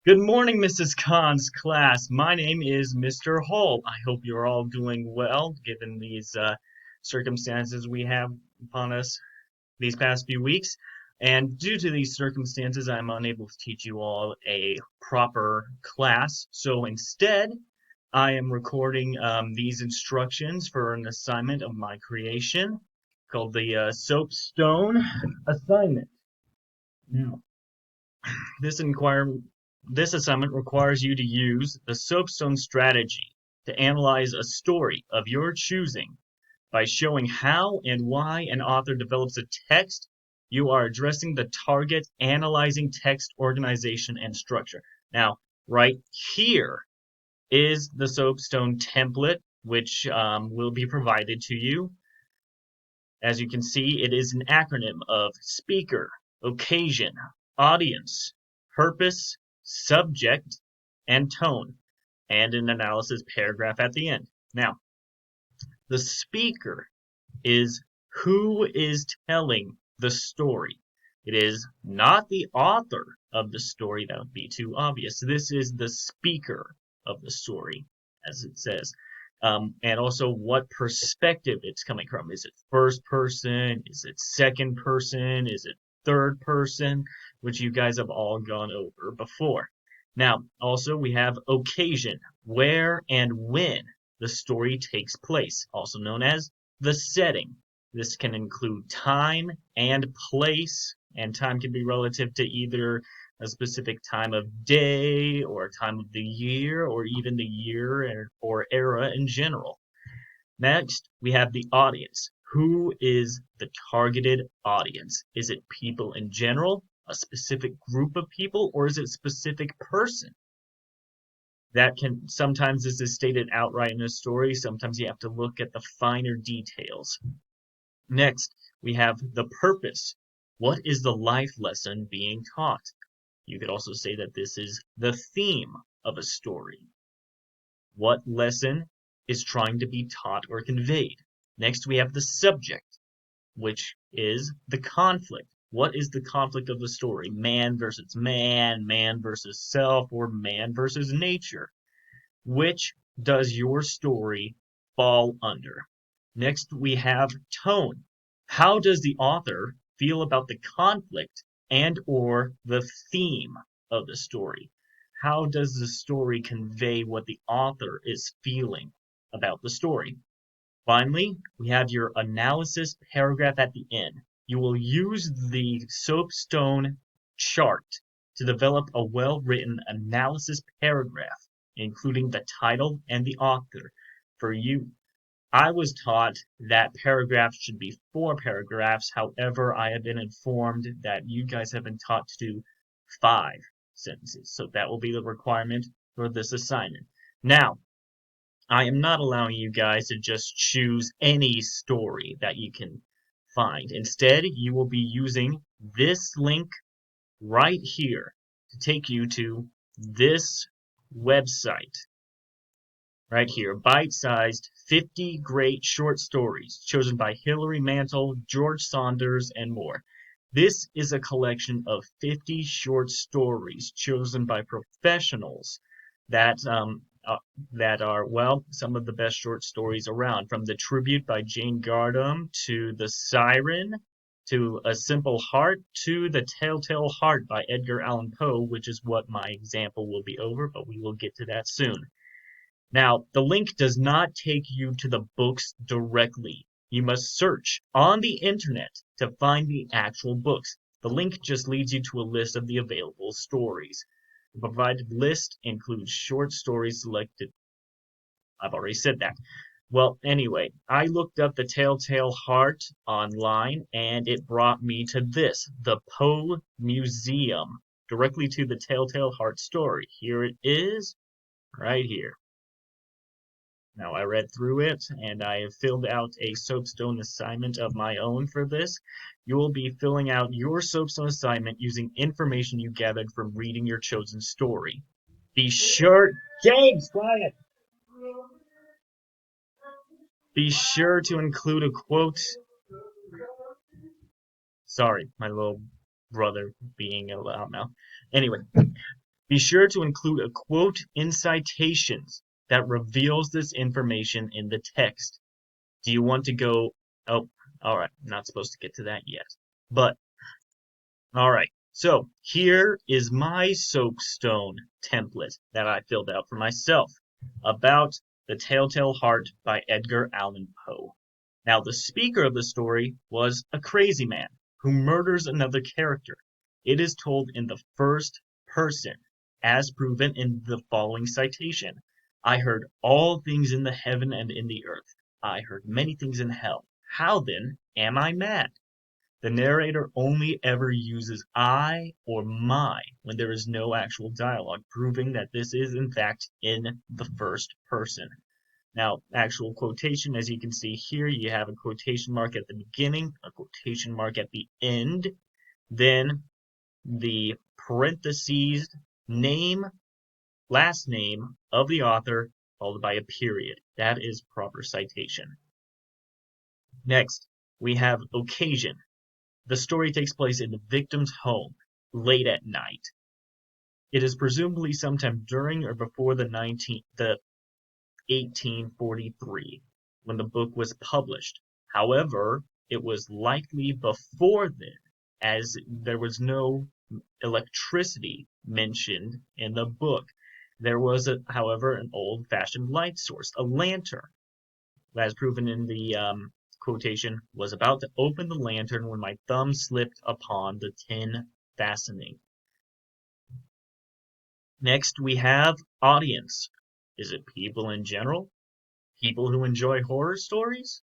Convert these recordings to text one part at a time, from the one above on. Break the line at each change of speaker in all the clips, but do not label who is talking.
Good morning, Mrs. Khan's class. My name is Mr. Hull. I hope you're all doing well, given these circumstances we have upon us these past few weeks. And due to these circumstances, I'm unable to teach you all a proper class. So instead, I am recording these instructions for an assignment of my creation called the SOAPSTone assignment. Now, this inquire this assignment requires you to use the soapstone strategy to analyze a story of your choosing by showing how and why an author develops a text. You are addressing the target, analyzing text organization and structure. Now, right here is the soapstone template, which will be provided to you. As you can see, it is an acronym of speaker, occasion, audience, purpose, subject, and tone, and an analysis paragraph at the end. Now, the speaker is who is telling the story. It is not the author of the story. That would be too obvious. This is the speaker of the story, as it says. And also what perspective it's coming from. Is it first person? Is it second person? Is it third person? Which you guys have all gone over before. Now, also we have occasion, where and when the story takes place, also known as the setting. This can include time and place, and time can be relative to either a specific time of day or time of the year or even the year or era in general. Next, we have the audience. Who is the targeted audience? Is it people in general, a specific group of people, or is it a specific person? That can sometimes this is stated outright in a story, sometimes you have to look at the finer details. Next, we have the purpose. What is the life lesson being taught? You could also say that this is the theme of a story. What lesson is trying to be taught or conveyed? Next, we have the subject, which is the conflict. What is the conflict of the story? Man versus man, man versus self, or man versus nature? Which does your story fall under? Next, we have tone. How does the author feel about the conflict and or the theme of the story? How does the story convey what the author is feeling about the story? Finally, we have your analysis paragraph at the end. You will use the soapstone chart to develop a well-written analysis paragraph, including the title and the author. For you, I was taught that paragraphs should be 4 paragraphs. However, I have been informed that you guys have been taught to do 5 sentences. So that will be the requirement for this assignment. Now, I am not allowing you guys to just choose any story that you can find. Instead, you will be using this link right here to take you to this website right here, bite-sized 50 great short stories chosen by Hilary Mantel, George Saunders, and more. This is a collection of 50 short stories chosen by professionals that are, well, some of the best short stories around, from The Tribute by Jane Gardam to The Siren to A Simple Heart to The Telltale Heart by Edgar Allan Poe, which is what my example will be over, but we will get to that soon. Now, the link does not take you to the books directly. You must search on the internet to find the actual books. The link just leads you to a list of the available stories. The provided list includes short stories selected. I've already said that. Well, anyway, I looked up the Telltale Heart online and it brought me to this, the Poe Museum, directly to the Telltale Heart story. Here it is, right here. Now, I read through it and I have filled out a soapstone assignment of my own for this. You will be filling out your soapstone assignment using information you gathered from reading your chosen story. Be sure, James, quiet! Be sure to include a quote. Sorry, my little brother being a loud mouth. Anyway, Be sure to include a quote in citations that reveals this information in the text. Do you want to go? Oh, all right. Not supposed to get to that yet. But, all right. So, here is my SOAPSTone template that I filled out for myself about The Telltale Heart by Edgar Allan Poe. Now, the speaker of the story was a crazy man who murders another character. It is told in the first person, as proven in the following citation. I heard all things in the heaven and in the earth. I heard many things in hell. How then am I mad? The narrator only ever uses I or my when there is no actual dialogue, proving that this is in fact in the first person. Now, actual quotation, as you can see here, you have a quotation mark at the beginning, a quotation mark at the end, then the parentheses name, last name of the author, followed by a period. That is proper citation. Next, we have occasion. The story takes place in the victim's home, late at night. It is presumably sometime during or before the 1843, when the book was published. However, it was likely before then, as there was no electricity mentioned in the book. There was, however, an old-fashioned light source, a lantern, as proven in the quotation, was about to open the lantern when my thumb slipped upon the tin fastening. Next, we have audience. Is it people in general? People who enjoy horror stories?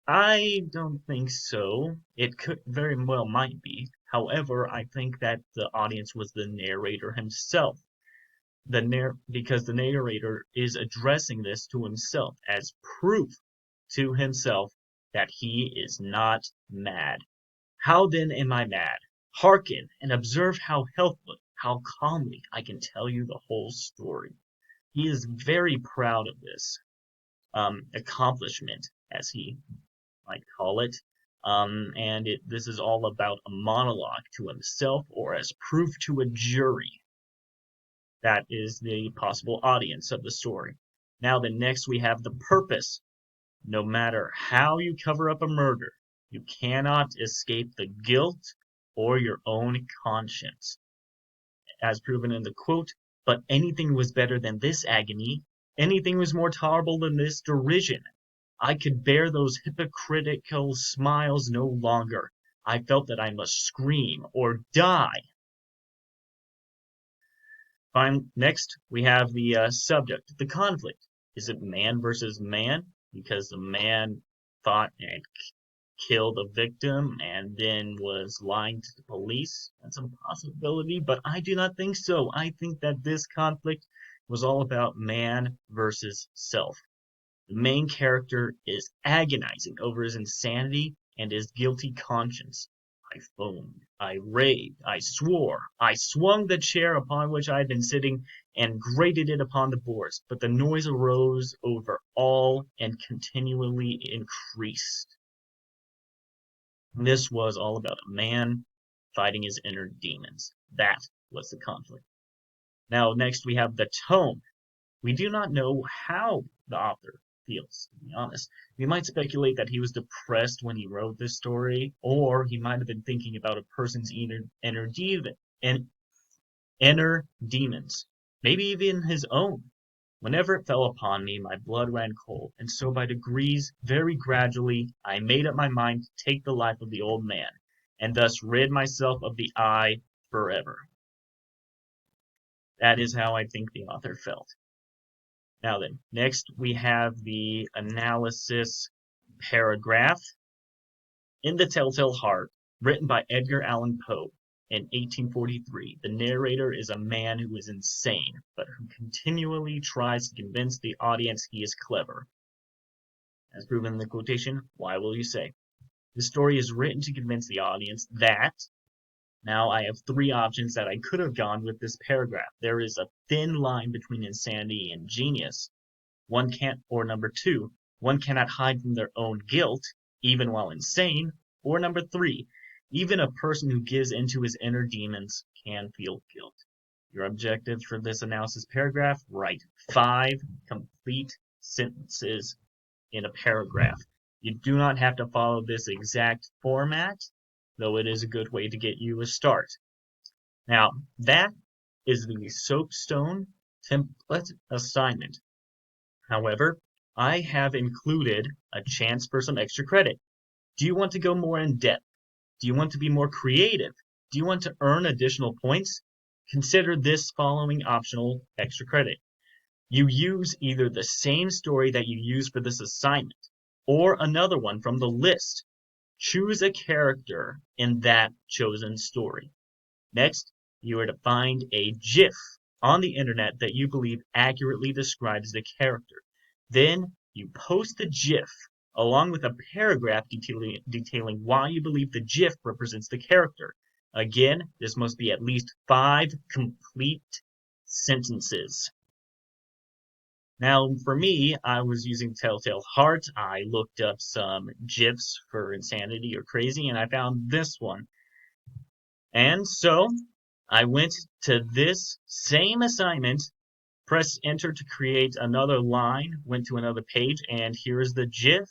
I don't think so. It could very well might be. However, I think that the audience was the narrator himself. Because the narrator is addressing this to himself as proof to himself that he is not mad. How then am I mad? Hearken and observe how how calmly I can tell you the whole story. He is very proud of this accomplishment, as he might call it. This is all about a monologue to himself or as proof to a jury. That is the possible audience of the story. Now then, next we have the purpose. No matter how you cover up a murder, you cannot escape the guilt or your own conscience. As proven in the quote, but anything was better than this agony. Anything was more tolerable than this derision. I could bear those hypocritical smiles no longer. I felt that I must scream or die. Next, we have the subject, the conflict. Is it man versus man? Because the man thought and killed a victim and then was lying to the police. That's a possibility, but I do not think so. I think that this conflict was all about man versus self. The main character is agonizing over his insanity and his guilty conscience. I foamed, I raved, I swore, I swung the chair upon which I had been sitting and grated it upon the boards, but the noise arose over all and continually increased. This was all about a man fighting his inner demons. That was the conflict. Now, next we have the tone. We do not know how the author feels, to be honest. We might speculate that he was depressed when he wrote this story, or he might have been thinking about a person's inner demons, maybe even his own. Whenever it fell upon me, my blood ran cold, and so by degrees, very gradually, I made up my mind to take the life of the old man, and thus rid myself of the I forever. That is how I think the author felt. Now then, next we have the analysis paragraph. In The Telltale Heart, written by Edgar Allan Poe in 1843, the narrator is a man who is insane, but who continually tries to convince the audience he is clever. As proven in the quotation, why will you say? The story is written to convince the audience that. Now I have three options that I could have gone with this paragraph. There is a thin line between insanity and genius. Or number two, one cannot hide from their own guilt, even while insane. Or number three, even a person who gives into his inner demons can feel guilt. Your objective for this analysis paragraph, write 5 complete sentences in a paragraph. You do not have to follow this exact format, though it is a good way to get you a start. Now, that is the SOAPSTone template assignment. However, I have included a chance for some extra credit. Do you want to go more in depth? Do you want to be more creative? Do you want to earn additional points? Consider this following optional extra credit. You use either the same story that you used for this assignment or another one from the list. Choose a character in that chosen story. Next, you are to find a GIF on the internet that you believe accurately describes the character. Then you post the GIF along with a paragraph detailing why you believe the GIF represents the character. Again, this must be at least 5 complete sentences. Now, for me, I was using Telltale Heart. I looked up some GIFs for insanity or crazy, and I found this one. And so, I went to this same assignment, pressed enter to create another line, went to another page, and here's the GIF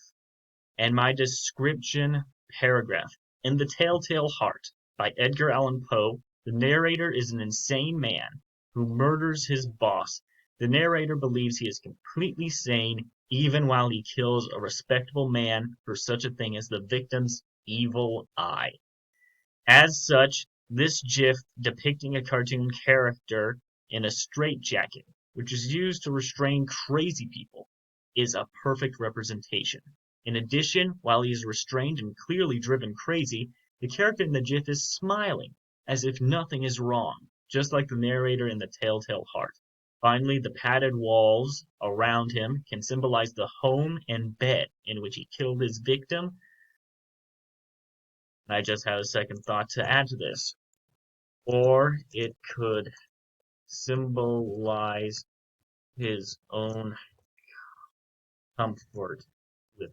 and my description paragraph. In The Telltale Heart by Edgar Allan Poe, the narrator is an insane man who murders his boss. The narrator believes he is completely sane even while he kills a respectable man for such a thing as the victim's evil eye. As such, this GIF depicting a cartoon character in a straitjacket, which is used to restrain crazy people, is a perfect representation. In addition, while he is restrained and clearly driven crazy, the character in the GIF is smiling, as if nothing is wrong, just like the narrator in The Telltale Heart. Finally, the padded walls around him can symbolize the home and bed in which he killed his victim. I just had a second thought to add to this. Or it could symbolize his own comfort with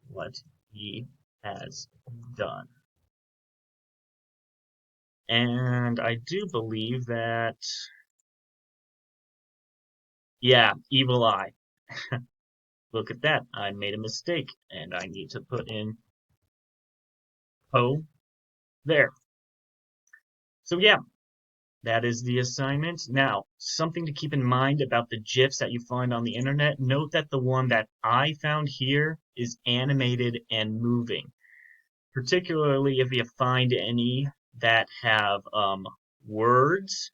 what he has done. And I do believe that, yeah, evil eye. Look at that, I made a mistake, and I need to put in Poe there. So yeah, that is the assignment. Now, something to keep in mind about the GIFs that you find on the internet. Note that the one that I found here is animated and moving. Particularly if you find any that have words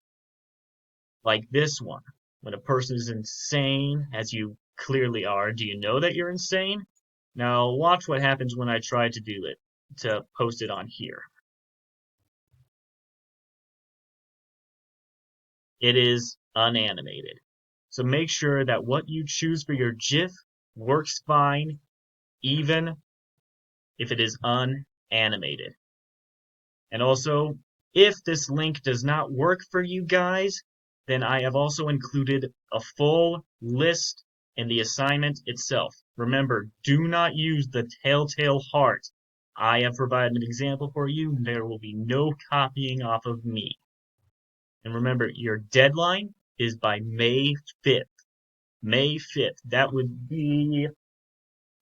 like this one. When a person is insane, as you clearly are, do you know that you're insane? Now watch what happens when I try to do it, to post it on here. It is unanimated. So make sure that what you choose for your GIF works fine, even if it is unanimated. And also, if this link does not work for you guys, then I have also included a full list in the assignment itself. Remember, do not use the Telltale Heart. I have provided an example for you. There will be no copying off of me. And remember, your deadline is by May 5th. May 5th. That would be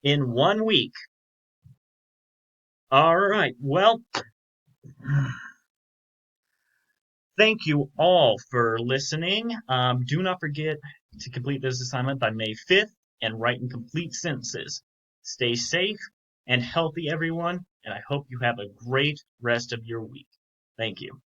in 1 week. All right. Well, thank you all for listening. Do not forget to complete this assignment by May 5th and write in complete sentences. Stay safe and healthy, everyone, and I hope you have a great rest of your week. Thank you.